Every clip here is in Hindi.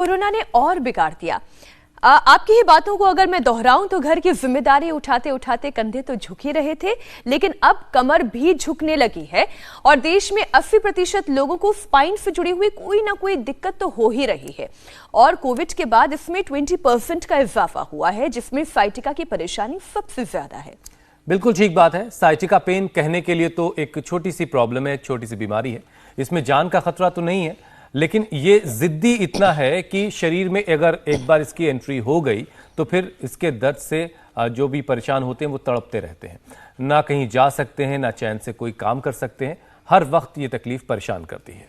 कोरोना ने और बिगाड़ दिया। आपकी ही बातों को अगर मैं दोहराऊं तो घर की जिम्मेदारी उठाते उठाते कंधे तो झुक ही रहे थे, लेकिन अब कमर भी झुकने लगी है और देश में 80% लोगों को स्पाइन से जुड़ी हुई कोई ना कोई दिक्कत तो हो ही रही है। और कोविड के बाद इसमें 20% का इजाफा हुआ है, जिसमें साइटिका की परेशानी सबसे ज्यादा है। बिल्कुल ठीक बात है। साइटिका पेन कहने के लिए तो एक छोटी सी प्रॉब्लम है, एक छोटी सी बीमारी है। इसमें जान का खतरा तो नहीं है, लेकिन ये जिद्दी इतना है कि शरीर में अगर एक बार इसकी एंट्री हो गई तो फिर इसके दर्द से जो भी परेशान होते हैं वो तड़पते रहते हैं, ना कहीं जा सकते हैं, ना चैन से कोई काम कर सकते हैं। हर वक्त ये तकलीफ परेशान करती है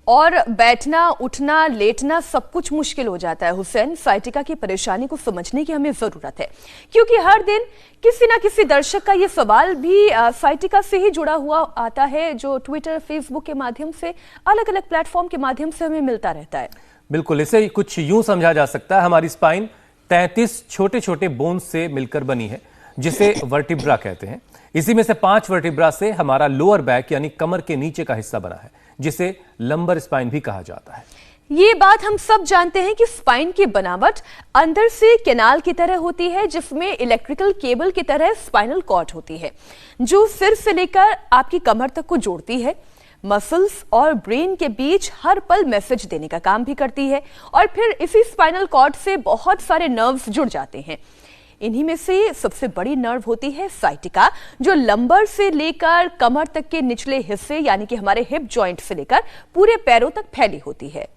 और बैठना, उठना, लेटना सब कुछ मुश्किल हो जाता है। हुसैन, साइटिका की परेशानी को समझने की हमें जरूरत है, क्योंकि हर दिन किसी ना किसी दर्शक का ये सवाल भी साइटिका से ही जुड़ा हुआ आता है, जो ट्विटर, फेसबुक के माध्यम से, अलग अलग प्लेटफॉर्म के माध्यम से हमें मिलता रहता है। बिल्कुल, इसे कुछ यूं समझा जा सकता है, हमारी स्पाइन 33 छोटे छोटे बोन्स से मिलकर बनी है, जिसे वर्टिब्रा कहते हैं। इसी में से 5 वर्टिब्रा से हमारा लोअर बैक यानी कमर के नीचे का हिस्सा बना है, जिसे लंबर स्पाइन भी कहा जाता है। ये बात हम सब जानते हैं कि स्पाइन की बनावट अंदर से कैनाल की तरह होती है, जिसमें इलेक्ट्रिकल केबल की तरह स्पाइनल कॉर्ड होती है, जो सिर से लेकर आपकी कमर तक को जोड़ती है। मसल्स और ब्रेन के बीच हर पल मैसेज देने का काम भी करती है, और फिर इसी स्पाइनल कॉर्ड से बहुत सारे नर्व्स जुड़ जाते हैं। इन्हीं में से सबसे बड़ी नर्व होती है साइटिका, जो लंबर से लेकर कमर तक के निचले हिस्से यानी कि हमारे हिप जॉइंट से लेकर पूरे पैरों तक फैली होती है।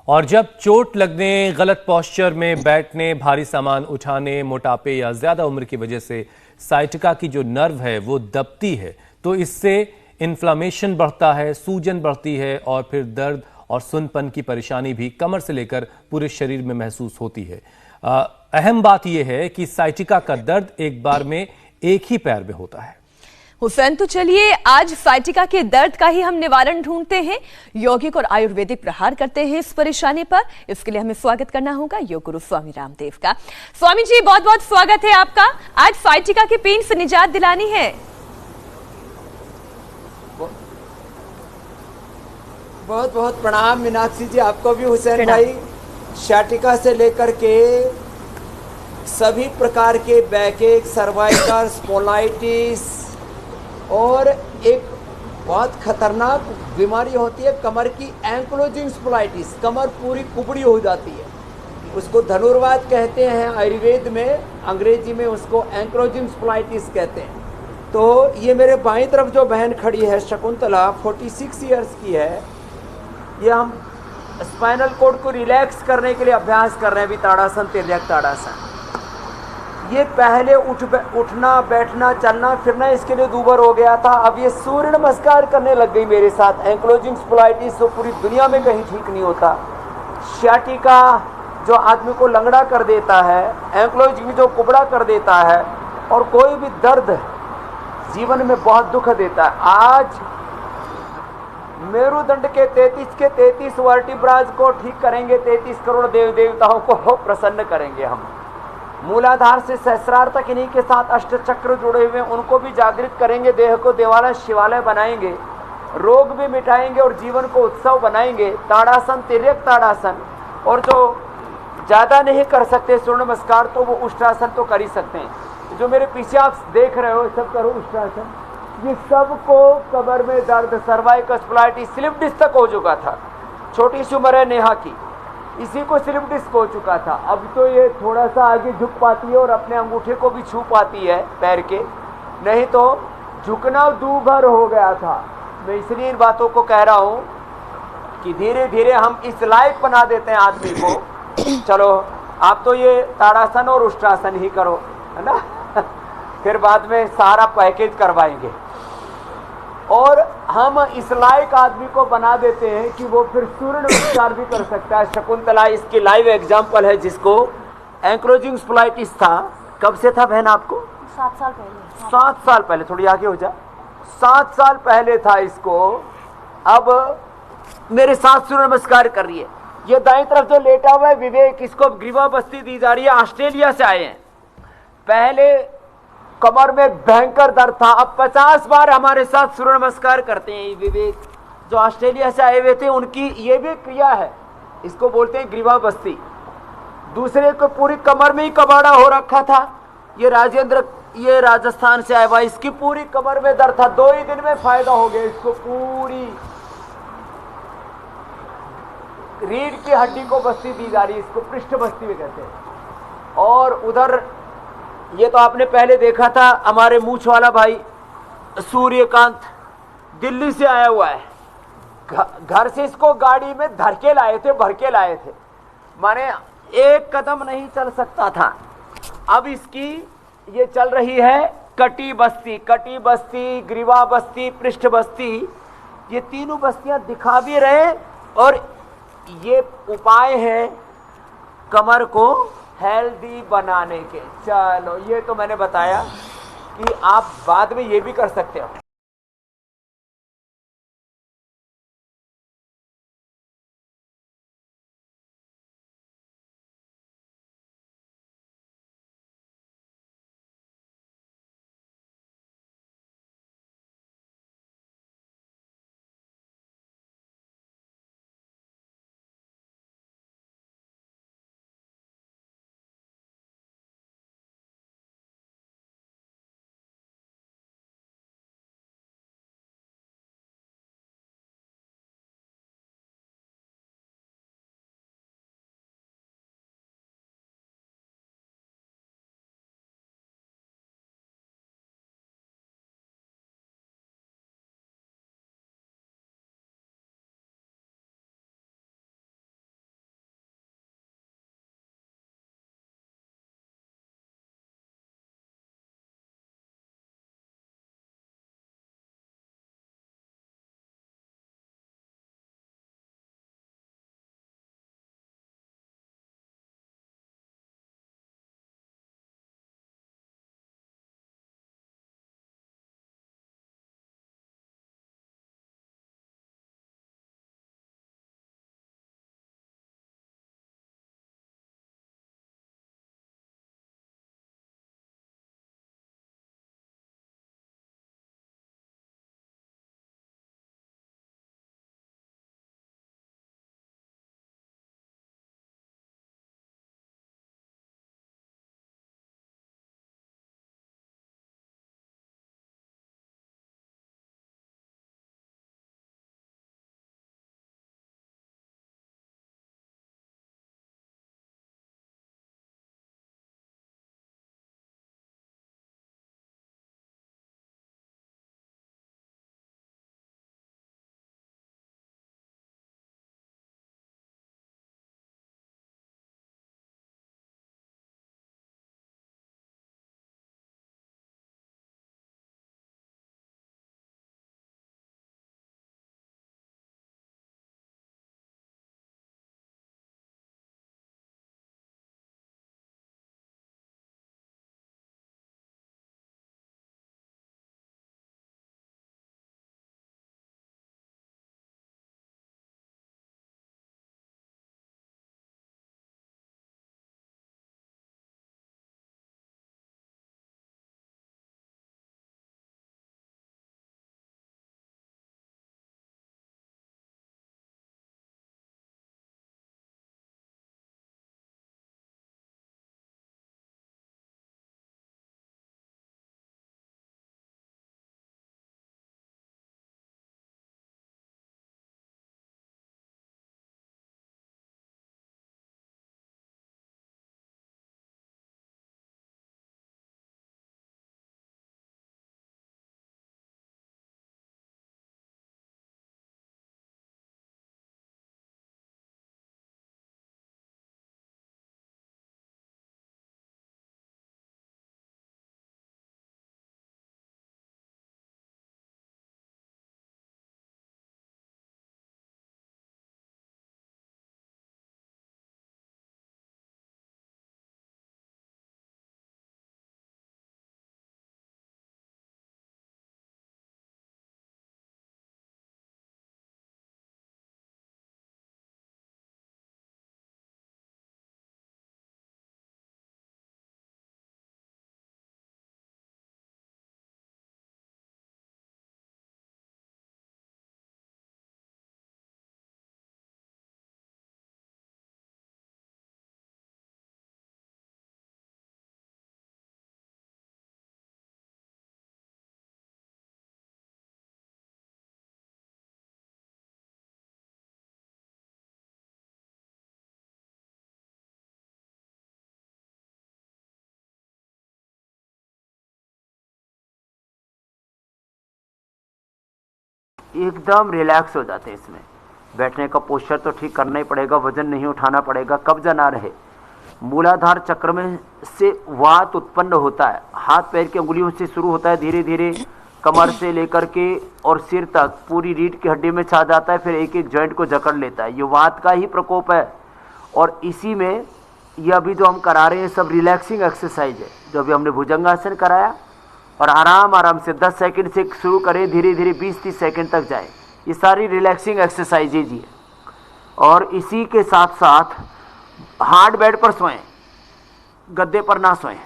और जब चोट लगने, गलत पोस्चर में बैठने, भारी सामान उठाने, मोटापे या ज्यादा उम्र की वजह से साइटिका की जो नर्व है वो दबती है, तो इससे इन्फ्लामेशन बढ़ता है, सूजन बढ़ती है और फिर दर्द और सुनपन की परेशानी भी कमर से लेकर पूरे शरीर में महसूस होती है। अहम बात यह है कि साइटिका का दर्द एक बार में एक ही पैर में होता है। हुसैन, तो चलिए आज साइटिका के दर्द का ही हम निवारण ढूंढते हैं, यौगिक और आयुर्वेदिक प्रहार करते हैं इस परेशानी पर। इसके लिए हमें स्वागत करना होगा योग गुरु स्वामी रामदेव का। स्वामी जी, बहुत बहुत स्वागत है आपका। आज साइटिका के पेन से निजात दिलानी है। बहुत बहुत प्रणाम मीनाक्षी जी, आपको भी हुसैन भाई। साइटिका से लेकर के सभी प्रकार के बैकएक, सर्वाइकल, स्पॉन्डिलाइटिस और एक बहुत खतरनाक बीमारी होती है कमर की, एंक्लोजिंग स्पॉन्डिलाइटिस। कमर पूरी कुबड़ी हो जाती है, उसको धनुर्वात कहते हैं आयुर्वेद में, अंग्रेजी में उसको एंक्लोजिंग स्पॉन्डिलाइटिस कहते हैं। तो ये मेरे बाईं तरफ जो बहन खड़ी है शकुंतला, 46 ईयर्स की है। ये हम स्पाइनल कॉर्ड को रिलैक्स करने के लिए अभ्यास कर रहे हैं, अभी ताड़ासन, तिर्यक ताड़ासन। ये पहले उठना, बैठना, चलना फिरना इसके लिए दूबर हो गया था, अब ये सूर्य नमस्कार करने लग गई मेरे साथ। एंक्लोजिंग स्पॉन्डिलाइटिस तो पूरी दुनिया में कहीं ठीक नहीं होता। साइटिका जो आदमी को लंगड़ा कर देता है, एंक्लोजिंग जो कुबड़ा कर देता है, और कोई भी दर्द जीवन में बहुत दुख देता है। आज मेरुदंड के 33 वर्टिब्राज को ठीक करेंगे, 33 करोड़ देव देवताओं को प्रसन्न करेंगे हम। मूलाधार से सहस्रार तक इन्हीं के साथ अष्ट चक्र जुड़े हुए, उनको भी जागृत करेंगे, देह को देवालय शिवालय बनाएंगे, रोग भी मिटाएंगे और जीवन को उत्सव बनाएंगे। ताड़ासन, तिर्यक ताड़ासन, और जो ज़्यादा नहीं कर सकते सूर्य नमस्कार तो वो उष्ट्रासन तो कर ही सकते हैं। जो मेरे पीछे आप देख रहे हो, सब करो उष्ट्रासन। ये सबको कमर में दर्द, सर्वाइकल स्पॉन्डिलाइटिस, स्लिप डिस्क तक हो चुका था। छोटी सी उम्र है नेहा की, इसी को स्लिप डिस्क हो चुका था। अब तो ये थोड़ा सा आगे झुक पाती है और अपने अंगूठे को भी छू पाती है पैर के, नहीं तो झुकना दूभर हो गया था। मैं इसलिए इन बातों को कह रहा हूँ कि धीरे धीरे हम इस लायक बना देते हैं आदमी को। चलो आप तो ये ताड़ासन और उष्ट्रासन ही करो, है ना, फिर बाद में सारा पैकेज करवाएंगे। और हम इस लायक आदमी को बना देते हैं कि वो फिर सूर्य नमस्कार भी कर सकता है। शकुंतला इसकी लाइव एग्जांपल है, जिसको एंक्लोजिंग स्पॉन्डिलाइटिस था। कब से था बहन आपको? 7 साल पहले। 7 साल पहले, थोड़ी आगे हो जा। 7 साल पहले था इसको। अब मेरे साथ सूर्य नमस्कार कर रही है। ये दाईं तरफ जो लेटा हुआ है विवेक, इसको ग्रीवा बस्ती दी जा रही है, ऑस्ट्रेलिया से आए हैं। पहले कमर में भयंकर दर्द था, अब 50 बार हमारे साथ सूर्य नमस्कार करते हैं। विवेक जो ऑस्ट्रेलिया से आए हुए थे, उनकी ये भी क्रिया है इसको बोलते हैं ग्रीवा बस्ती। दूसरे को पूरी कमर में ही कबाड़ा हो रखा था, ये राजेंद्र, ये राजस्थान से आया हुआ, इसकी पूरी कमर में दर्द था। 2 ही दिन में फायदा हो गया इसको, पूरी रीढ़ की हड्डी को बस्ती दी जा रही है, इसको पृष्ठ बस्ती में कहते हैं। और उधर ये तो आपने पहले देखा था, हमारे मूछ वाला भाई सूर्यकांत दिल्ली से आया हुआ है, घर से इसको गाड़ी में धर के लाए थे, भर के लाए थे, माने 1 कदम नहीं चल सकता था। अब इसकी ये चल रही है कटी बस्ती, ग्रीवा बस्ती, पृष्ठ बस्ती, ये तीनों बस्तियां दिखा भी रहे। और ये उपाय है कमर को हेल्दी बनाने के। चलो ये तो मैंने बताया कि आप बाद में ये भी कर सकते हो। एकदम रिलैक्स हो जाते हैं। इसमें बैठने का पोस्चर तो ठीक करना ही पड़ेगा, वजन नहीं उठाना पड़ेगा, कब्जा ना रहे। मूलाधार चक्र में से वात उत्पन्न होता है, हाथ पैर की अंगुलियों से शुरू होता है, धीरे धीरे कमर से लेकर के और सिर तक पूरी रीढ़ की हड्डी में छा जाता है, फिर एक एक जॉइंट को जकड़ लेता है। ये वात का ही प्रकोप है। और इसी में ये अभी जो हम करा रहे हैं सब रिलैक्सिंग एक्सरसाइज है। जो अभी हमने भुजंगासन कराया और आराम आराम से 10 सेकंड से शुरू करें, धीरे धीरे 20-30 सेकंड तक जाए, ये सारी रिलैक्सिंग एक्सरसाइजेज ही है। और इसी के साथ साथ हार्ड बेड पर सोएं, गद्दे पर ना सोएं,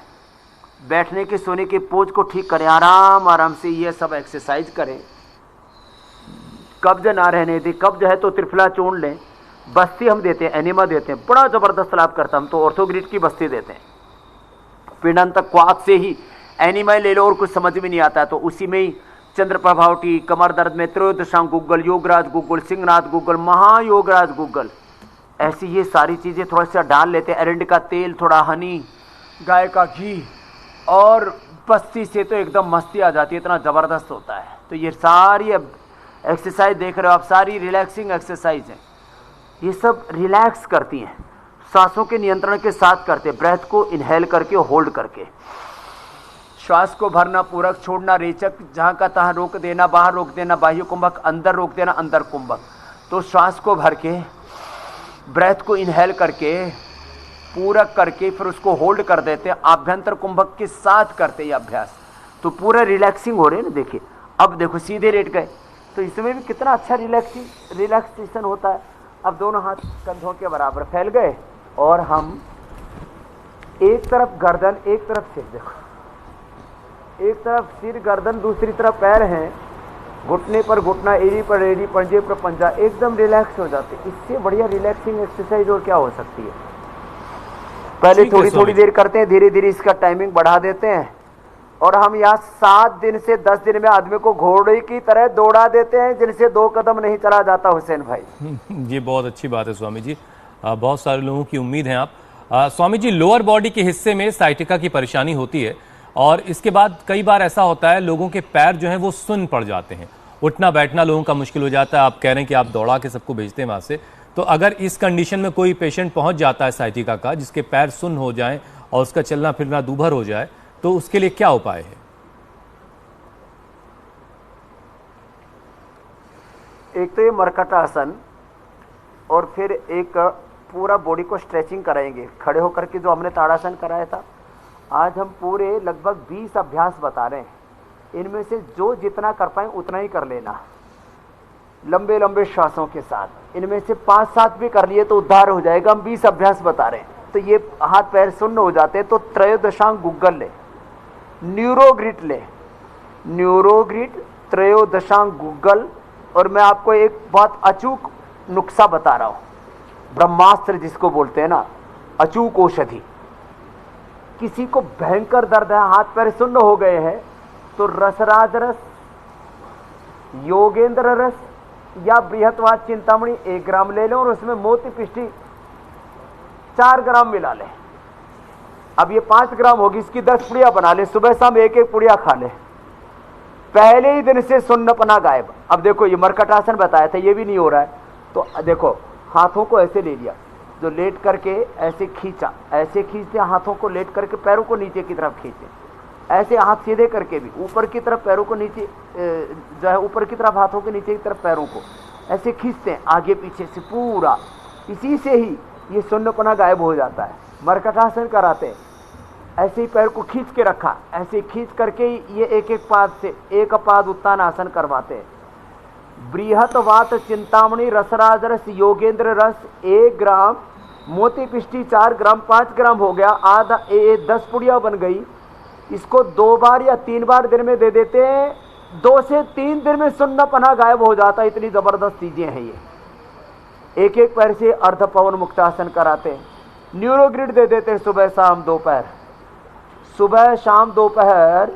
बैठने के सोने के पोज को ठीक करें, आराम आराम से ये सब एक्सरसाइज करें। कब्ज ना रहने दें, कब्ज है तो त्रिफला चूर्ण लें, बस्ती हम देते हैं, एनिमा देते हैं, बड़ा जबरदस्त लाभ करता है। हम तो ऑर्थोग्रिड की बस्ती देते हैं, पिंडांत क्वाक से ही एनिमा ले लो और कुछ समझ में नहीं आता है तो उसी में ही चंद्र प्रभावटी, कमर दर्द में त्रयोदशांग गुग्गल, योगराज गुग्गल, सिंहनाथ गुग्गल, महायोगराज गुग्गल, ऐसी ये सारी चीज़ें थोड़ा सा डाल लेते हैं। एरंड का तेल, थोड़ा हनी, गाय का घी, और बस्ती से तो एकदम मस्ती आ जाती है, इतना ज़बरदस्त होता है। तो ये सारी एक्सरसाइज देख रहे हो आप, सारी रिलैक्सिंग एक्सरसाइज है। ये सब रिलैक्स करती हैं, सांसों के नियंत्रण के साथ करते हैं, ब्रेथ को इनहेल करके होल्ड करके, श्वास को भरना, पूरक छोड़ना, रेचक जहाँ का तहाँ रोक देना, बाहर रोक देना, बाह्य कुंभक अंदर रोक देना, अंदर कुंभक। तो श्वास को भर के, ब्रेथ को इनहेल करके, पूरक करके फिर उसको होल्ड कर देते हैं, आभ्यंतर कुंभक के साथ करते हैं अभ्यास। तो पूरा रिलैक्सिंग हो रहे हैं ना। देखिए अब देखो सीधे लेट गए तो इसमें भी कितना अच्छा रिलैक्सेशन होता है। अब दोनों हाथ कंधों के बराबर फैल गए और हम एक तरफ गर्दन, एक तरफ सिर, देखो एक तरफ सिर गर्दन, दूसरी तरफ पैर हैं, घुटने पर घुटना, एड़ी पर एड़ी, पंजे पर पंजा, एकदम रिलैक्स हो जाते। इससे बढ़िया रिलैक्सिंग एक्सरसाइज और क्या हो सकती है। पहले थोड़ी थोड़ी देर करते हैं, धीरे धीरे इसका टाइमिंग बढ़ा देते हैं और हम यहाँ 7 दिन से 10 दिन में आदमी को घोड़े की तरह दौड़ा देते हैं जिनसे 2 कदम नहीं चला जाता। हुसैन भाई ये बहुत अच्छी बात है स्वामी जी, बहुत सारे लोगों की उम्मीद है आप। स्वामी जी, लोअर बॉडी के हिस्से में साइटिका की परेशानी होती है और इसके बाद कई बार ऐसा होता है लोगों के पैर जो हैं वो सुन्न पड़ जाते हैं, उठना बैठना लोगों का मुश्किल हो जाता है। आप कह रहे हैं कि आप दौड़ा के सबको भेजते हैं वहाँ से, तो अगर इस कंडीशन में कोई पेशेंट पहुंच जाता है साइटिका का, जिसके पैर सुन्न हो जाएं और उसका चलना फिरना दूभर हो जाए, तो उसके लिए क्या उपाय है? एक तो ये मरकट आसन और फिर एक पूरा बॉडी को स्ट्रेचिंग कराएंगे। खड़े होकर के जो हमने ताड़ासन कराया था, आज हम पूरे लगभग 20 अभ्यास बता रहे हैं। इनमें से जो जितना कर पाए उतना ही कर लेना, लंबे लंबे श्वासों के साथ। इनमें से 5-7 भी कर लिए तो उद्धार हो जाएगा। हम 20 अभ्यास बता रहे हैं तो ये हाथ पैर सुन्न हो जाते हैं तो त्रयोदशांग गुग्गल ले, न्यूरोग्रिड ले, न्यूरोग्रिड, त्रयोदशांग गुग्गल। और मैं आपको एक बहुत अचूक नुस्खा बता रहा हूँ, ब्रह्मास्त्र जिसको बोलते हैं ना, अचूक औषधि। किसी को भयंकर दर्द है, हाथ पैर सुन्न हो गए हैं, तो रसराज रस, योगेंद्र रस या बृहत्वाद चिंतामणि 1 ग्राम ले लो और उसमें मोती पिष्टी 4 ग्राम मिला ले। अब ये 5 ग्राम होगी, इसकी 10 पुड़िया बना ले, सुबह शाम 1-1 पुड़िया खा ले, पहले ही दिन से सुन्नपना गायब। अब देखो ये मरकट आसन बताया था, ये भी नहीं हो रहा है तो देखो हाथों को ऐसे ले लिया, जो लेट करके ऐसे खींचा, ऐसे खींचते हाथों को, लेट करके पैरों को नीचे की तरफ खींचे, ऐसे हाथ सीधे करके भी ऊपर की तरफ पैरों को नीचे, जो है ऊपर की तरफ हाथों के नीचे की तरफ पैरों को ऐसे खींचते हैं आगे पीछे से पूरा। इसी से ही ये सुन्नपना गायब हो जाता है। मरकटासन कराते हैं, ऐसे ही पैर को खींच के रखा, ऐसे खींच करके ये एक पाद से एक पाद उत्तान आसन करवाते हैं। बृहत वात चिंतामणि रसराज रस योगेंद्र रस 1 ग्राम, मोती पिष्टी 4 ग्राम, 5 ग्राम हो गया, आधा 10 पुड़िया बन गई। इसको 2 बार या 3 बार दिन में दे देते हैं, 2 से 3 दिन में सुन्नपना गायब हो जाता है। इतनी जबरदस्त चीजें हैं ये। एक पैर से अर्ध पवन मुक्तासन कराते हैं। न्यूरोग्रिड दे देते हैं सुबह शाम दोपहर, सुबह शाम दोपहर।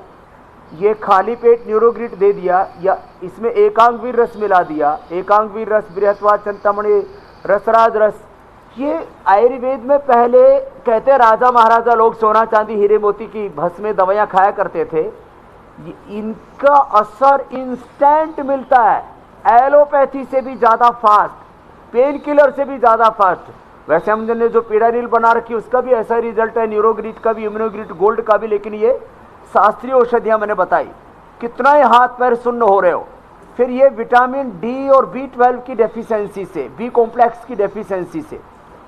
ये खाली पेट न्यूरोग्रिड दे दिया या इसमें एकांग वीर रस मिला दिया, एकांग वीर रस, बृहत्वाद चिंतामणि, रसराज रस। ये आयुर्वेद में पहले कहते राजा महाराजा लोग सोना चांदी हीरे मोती की भस्में दवाइयाँ खाया करते थे। इनका असर इंस्टेंट मिलता है, एलोपैथी से भी ज़्यादा फास्ट, पेन किलर से भी ज़्यादा फास्ट। वैसे हमने जो पीडानिल बना रखी उसका भी ऐसा रिजल्ट है, न्यूरोग्रिड का भी, इम्यूनोग्रिड गोल्ड का भी, लेकिन ये शास्त्रीय औषधियाँ मैंने बताई। कितना ही हाथ पैर सुन्न हो रहे हो। फिर ये विटामिन डी और B12 की डेफिशिएंसी से, बी कॉम्प्लेक्स की डेफिशिएंसी से,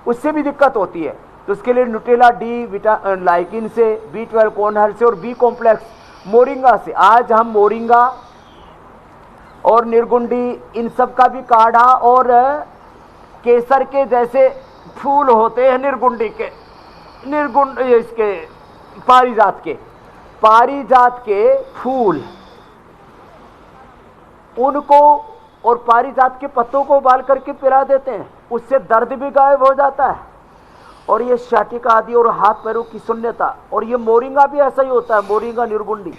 उससे भी दिक्कत होती है। तो उसके लिए न्यूट्रेला डी लाइकिन से, B12 कोनहर से और बी कॉम्प्लेक्स मोरिंगा से। आज हम मोरिंगा और निर्गुंडी इन सब का भी काढ़ा, और केसर के जैसे फूल होते हैं निर्गुंडी के, निर्गुंड इसके पारिजात के फूल, उनको और पारिजात के पत्तों को उबाल करके पिला देते हैं, उससे दर्द भी गायब हो जाता है। और ये शाटिका आदि और हाथ पैरों की शून्यता, और ये मोरिंगा भी ऐसा ही होता है, मोरिंगा निर्गुंडी।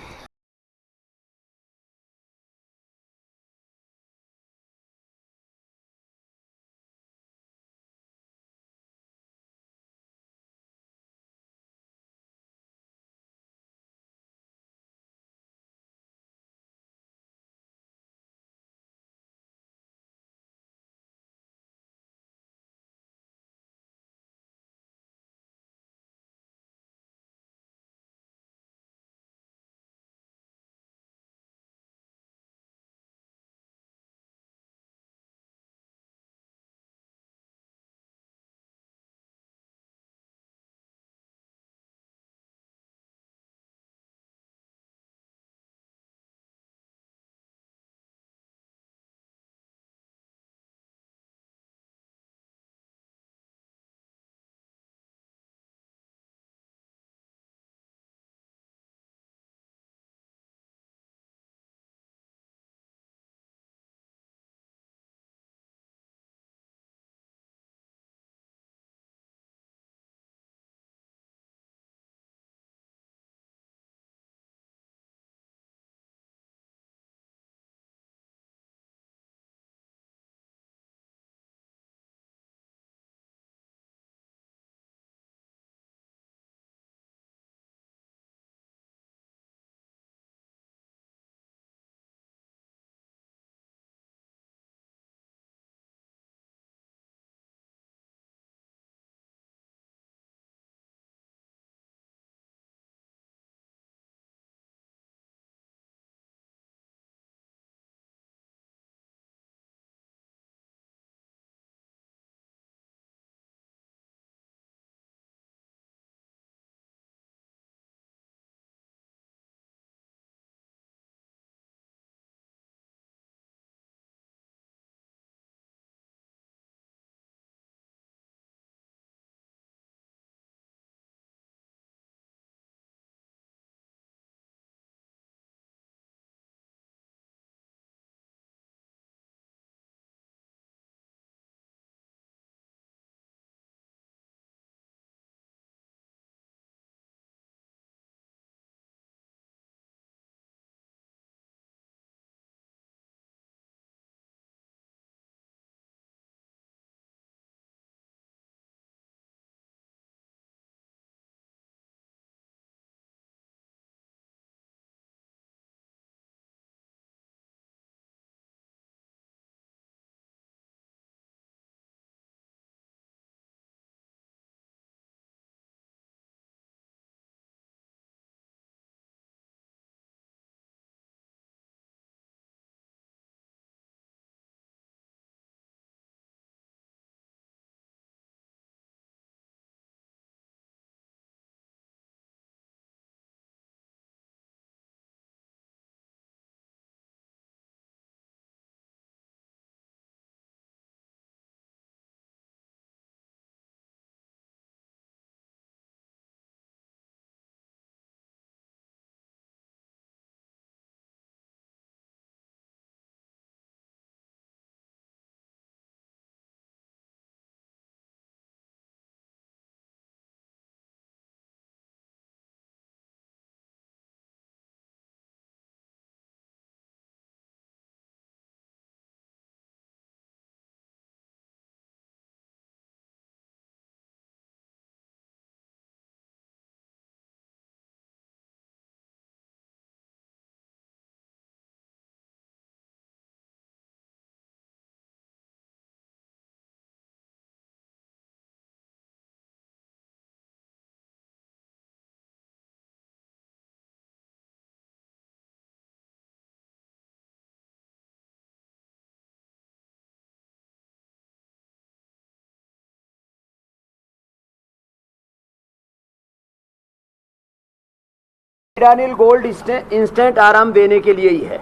पीडानिल गोल्ड इंस्टेंट आराम देने के लिए ही है।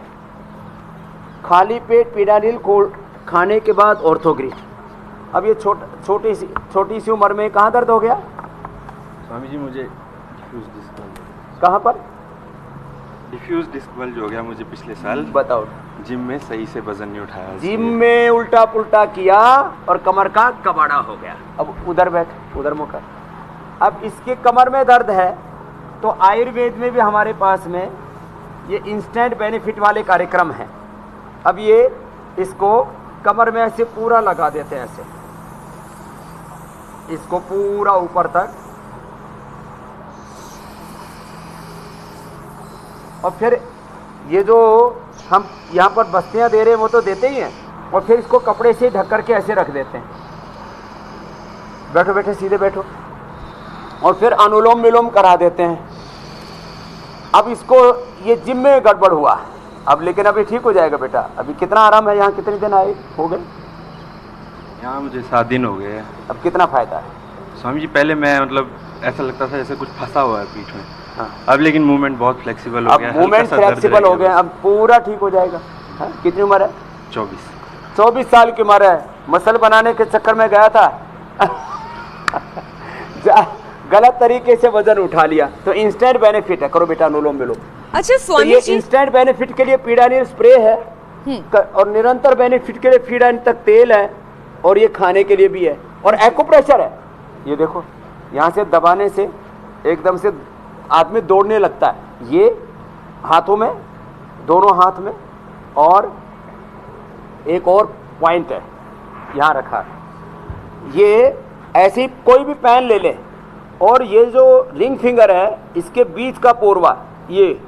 खाली पेट पीडानिल गोल्ड खाने के बाद ऑर्थोग्रिड। अब ये छोटी सी उम्र में कहाँ दर्द हो गया स्वामी जी? मुझे डिफ्यूज डिस्क बल्ज। कहाँ पर? डिफ्यूज डिस्क बल्ज हो गया मुझे पिछले साल। बताओ। जिम में सही से वजन नहीं उठाया, जिम में उल्टा पुल्टा किया और कमर का कबाड़ा हो गया। अब उधर बैठ, उधर मुँह कर। अब इसके कमर में दर्द है तो आयुर्वेद में भी हमारे पास में ये इंस्टेंट बेनिफिट वाले कार्यक्रम हैं। अब ये इसको कमर में ऐसे पूरा लगा देते हैं, ऐसे इसको पूरा ऊपर तक, और फिर ये जो हम यहाँ पर बस्तियाँ दे रहे हैं वो तो देते ही हैं, और फिर इसको कपड़े से ढक करके ऐसे रख देते हैं। बैठो बैठो, सीधे बैठो, और फिर अनुलोम विलोम करा देते हैं। अब इसको ये जिम में गड़बड़ हुआ अब, लेकिन अभी ठीक हो जाएगा बेटा। अभी कितना आराम है? यहाँ कितने दिन आए हो गए? यहाँ मुझे 7 दिन हो गए। अब कितना फायदा है स्वामी जी? पहले मैं मतलब ऐसा लगता था जैसे कुछ फंसा हुआ है पीठ में। हाँ। अब लेकिन मूवमेंट बहुत फ्लेक्सिबल हो अब गया। मूवमेंट फ्लेक्सिबल हो गए, अब पूरा ठीक हो जाएगा। हाँ? कितनी उम्र है? 24 साल की उम्र है। मसल बनाने के चक्कर में गया था गलत तरीके से वजन उठा लिया। तो इंस्टेंट बेनिफिट है, करो बेटा अनुलोम विलोम। अच्छा तो स्वामी ये जी, इंस्टेंट बेनिफिट के लिए पीडानिल स्प्रे है, और निरंतर बेनिफिट के लिए पीडानिल तक तेल है, और ये खाने के लिए भी है, और एक्यूप्रेशर है। ये देखो, यहाँ से दबाने से एकदम से आदमी दौड़ने लगता है। ये हाथों में, दोनों हाथ में, और एक और पॉइंट है यहाँ रखा। ये ऐसी कोई भी पेन ले ले, और ये जो रिंग फिंगर है इसके बीच का पोरवा, ये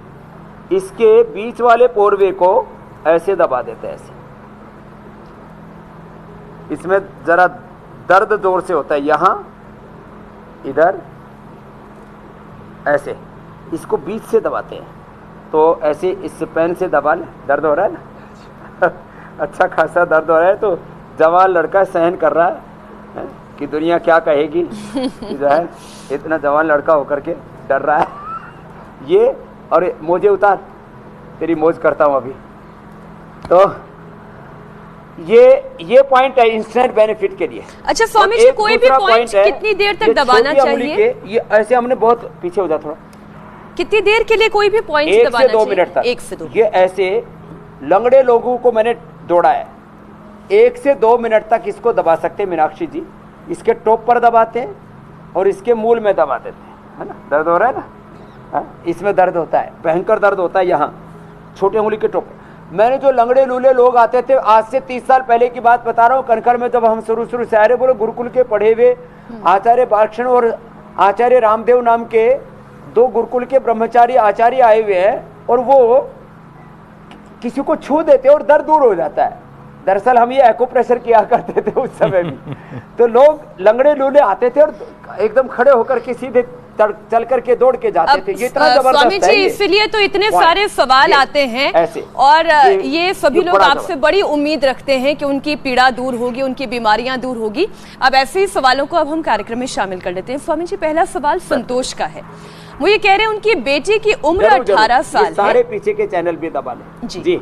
इसके बीच वाले पोरवे को ऐसे दबा देते हैं, ऐसे। इसमें जरा दर्द जोर से होता है, यहाँ, इधर, ऐसे इसको बीच से दबाते हैं। तो ऐसे इस पेन से दबा ले। दर्द हो रहा है ना अच्छा खासा दर्द हो रहा है, तो जवान लड़का सहन कर रहा है कि दुनिया क्या कहेगी जो है, इतना जवान लड़का होकर के डर रहा है। ये, और मोजे उतार, तेरी मौज करता हूँ अभी। तो ये पॉइंट है इंस्टेंट बेनिफिट के लिए। अच्छा स्वामी जी, कोई भी पॉइंट कितनी देर तक दबाना चाहिए? ये ऐसे हमने बहुत पीछे हो जा थोड़ा। कितनी देर के लिए कोई भी पॉइंट दबाना चाहिए? 1 से 2 मिनट तक। 1 से 2। ये ऐसे लंगड़े लोगों को मैंने दौड़ा है। 1 से 2 मिनट तक इसको दबा सकते हैं मीनाक्षी जी। इसके टॉप पर दबाते हैं और इसके मूल में दबा देते हैं, है ना? दर्द हो रहा है ना? हाँ? इसमें दर्द होता है, भयंकर दर्द होता है यहाँ छोटे उंगली के टॉप। मैंने जो लंगड़े लूले लोग आते थे, आज से 30 साल पहले की बात बता रहा हूँ, कनखर में जब हम शुरू से आ रहे, बोलो गुरुकुल के पढ़े हुए आचार्य बालकृष्ण और आचार्य रामदेव नाम के 2 गुरुकुल के ब्रह्मचारी आचार्य आए हुए हैं, और वो किसी को छू देते और दर्द दूर हो जाता है। दरअसल हम ये एक्यूप्रेशर किया करते थे उस समय भी। तो लोग लंगड़े लूले आते थे और एकदम खड़े होकर के सीधे चल करके दौड़ के जाते थे। ये इतना जबरदस्त स्वामी जी, इसलिए तो इतने सारे सवाल आते हैं ऐसे, और ये सभी लोग आपसे बड़ी उम्मीद रखते हैं कि उनकी पीड़ा दूर होगी, उनकी बीमारियां दूर होगी। अब ऐसे ही सवालों को अब हम कार्यक्रम में शामिल कर लेते हैं। स्वामी जी, पहला सवाल संतोष का है। वो ये कह रहे हैं उनकी बेटी की उम्र 18 साल है। सारे पीछे के चैनल भी दबा लें जी।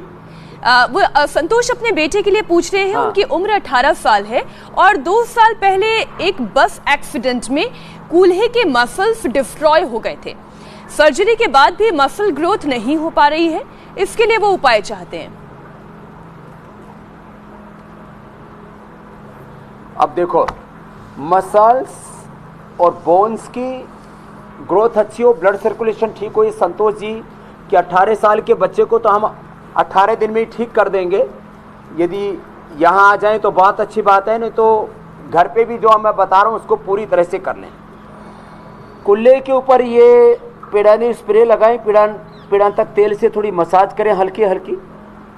वो संतोष अपने बेटे के लिए पूछ रहे हैं। हाँ। उनकी उम्र 18 साल है और 2 साल पहले एक बस एक्सीडेंट में कूल्हे के मसल्स डिस्ट्रॉय हो गए थे। सर्जरी के बाद भी मसल ग्रोथ नहीं हो पा रही है, इसके लिए वो उपाय चाहते हैं। अब देखो, मसल्स और बोन्स की ग्रोथ अच्छी हो, ब्लड सर्कुलेशन ठीक हो। ये संतोष जी कि 18 साल के बच्चे को तो हम 18 दिन में ही ठीक कर देंगे। यदि यहाँ आ जाएं तो बहुत अच्छी बात है, नहीं तो घर पे भी जो मैं बता रहा हूँ उसको पूरी तरह से कर लें। कुल्ले के ऊपर ये पीडानिल स्प्रे लगाएं, पीड़ान तक तेल से थोड़ी मसाज करें हल्की हल्की,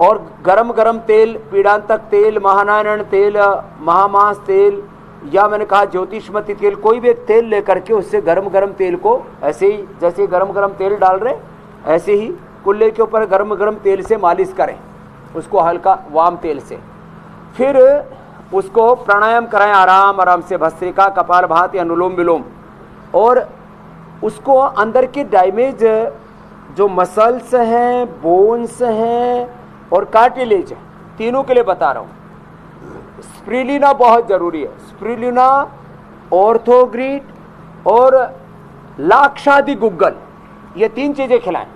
और गरम गरम तेल, पीड़ान तक तेल, महानारायण तेल, महामास तेल, या मैंने कहा ज्योतिषमती तेल, कोई भी एक तेल लेकर के उससे गरम गरम तेल को ऐसे ही, जैसे गरम गरम तेल डाल रहे ऐसे ही कुल्ले के ऊपर गरम गरम तेल से मालिश करें, उसको हल्का वाम तेल से। फिर उसको प्राणायाम कराएं आराम आराम से, भस्त्रिका, कपालभाति, अनुलोम विलोम, और उसको अंदर की डैमेज जो मसल्स हैं, बोन्स हैं और कार्टिलेज है, तीनों के लिए बता रहा हूँ। स्प्रुलिना बहुत जरूरी है। स्प्रुलिना, ऑर्थोग्रिड और लाक्षादि गुग्गल, ये 3 चीजें खिलाएं।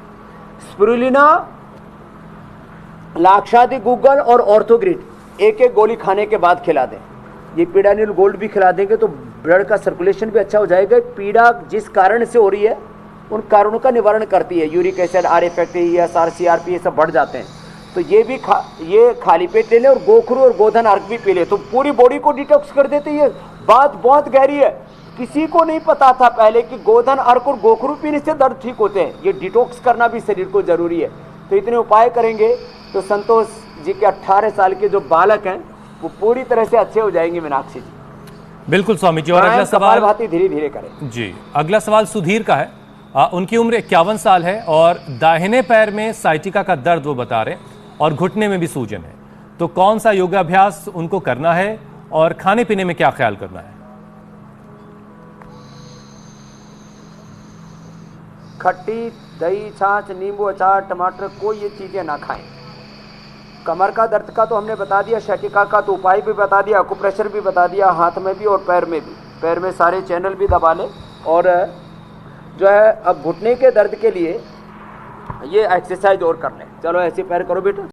स्प्रुलिना, लाक्षादि गुग्गल और ऑर्थोग्रिड एक एक गोली खाने के बाद खिला दें। ये पीडानिल गोल्ड भी खिला देंगे तो ब्लड का सर्कुलेशन भी अच्छा हो जाएगा। पीड़ा जिस कारण से हो रही है उन कारणों का निवारण करती है। Uric acid, are effect, ESR, CRP ये सब बढ़ जाते हैं। तो ये भी ये खाली पेट ले लें और गोखरू और गोधन अर्क भी पी ले तो पूरी बॉडी को डिटॉक्स कर देते। ये बात बहुत गहरी है, किसी को नहीं पता था पहले कि गोधन अर्क और गोखरू पीने से दर्द ठीक होते हैं। ये डिटॉक्स करना भी शरीर को जरूरी है। तो इतने उपाय करेंगे तो संतोष जी के 18 साल के जो बालक हैं वो पूरी तरह से अच्छे हो जाएंगे। मीनाक्षी जी बिल्कुल स्वामी जी। और अगला सवाल भांति धीरे धीरे करें जी। अगला सवाल सुधीर का है। उनकी उम्र 51 साल है और दाहिने पैर में साइटिका का दर्द वो बता रहे और घुटने में भी सूजन है। तो कौन सा योगाभ्यास उनको करना है और खाने पीने में क्या ख्याल करना है? खट्टी, दही, छाछ, नींबू, अचार, टमाटर, कोई ये चीजें ना खाएं। कमर का दर्द का तो हमने बता दिया, शटिका का तो उपाय भी बता दिया, अकुप्रेशर भी बता दिया, हाथ में भी और पैर में भी। पैर में सारे चैनल भी दबा लें। और जो है अब घुटने के दर्द के लिए ये एक्सरसाइज और कर लें। चलो ऐसे पैर करो बेटा।